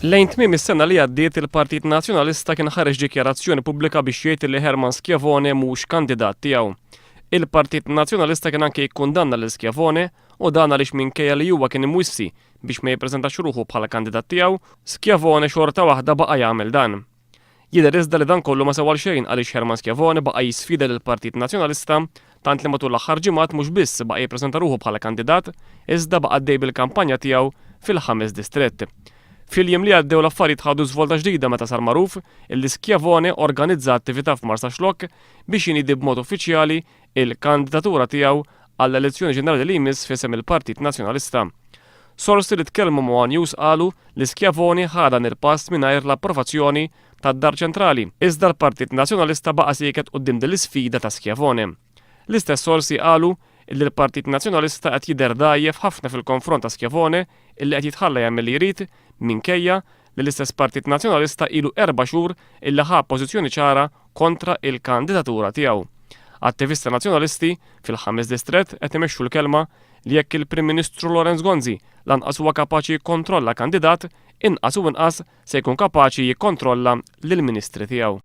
Lejn tmiem is-sena li għaddiet il-Partit Nazzjonalista kien ħareġ dikjarazzjoni pubblika biex jgħid li Herman Schiavone mhux kandidat tiegħu. Il-Partit Nazzjonalista kien anke jikkundanna lil Schiavone u dan għaliex minkejja li huwa kien imwissi biex ma jippreżentax ruħu bħala kandidat tiegħu, Schiavone xorta waħda baqa' jagħmel dan. Jidher iżda li dan kollu ma sewwa xejn għaliex Herman Schiavone baqa' jisfida lill-Partit Nazzjonalista tant li matul l-aħħar ġimgħat mhux biss baqa' jippreżenta ruħu bħala kandidat, iżda baqa' għaddej bil-kampanja tiegħu fil-5 distrett. Fil-jiem li għaddew l-affarijiet ħadu żvolta ġdida meta sar magħruf illi Schiavone organizza attività f'Marsa Xlokk biex jinidi b'mod uffiċjali il-kandidatura tiegħu għall-elezzjoni ġenerali li jmiss f'isem il-Partit Nazzjonalista. Sorsi li tkellmu ma' News qalu li Schiavone ħadan il-pass mingħajr l-approvazzjoni tad-Dar Ċentrali, iżda l-Partit Nazzjonalista baqa' sieket quddiem din l-isfida ta' Schiavone. L-istess sorsi qalu illi l-Partit Nazzjonalista qed jidher dgħajjef ħafna fil-konfront ta' Schiavone illi qed jitħalla jagħmel li jrid minkejja li l-istess Partit Nazzjonalista ilu 4 xhur illi ħa pożizzjoni ċara kontra il-kandidatura tiegħu. Attivisti nazzjonalisti fil-5 distrett qed imexxu l-kelma li jekk il-Prim Ministru Lorenz Gonzi lanqas huwa kapaċi jikkontrolla kandidat, inqas u inqas se jkun kapaċi jikkontrolla lill-Ministri tiegħu.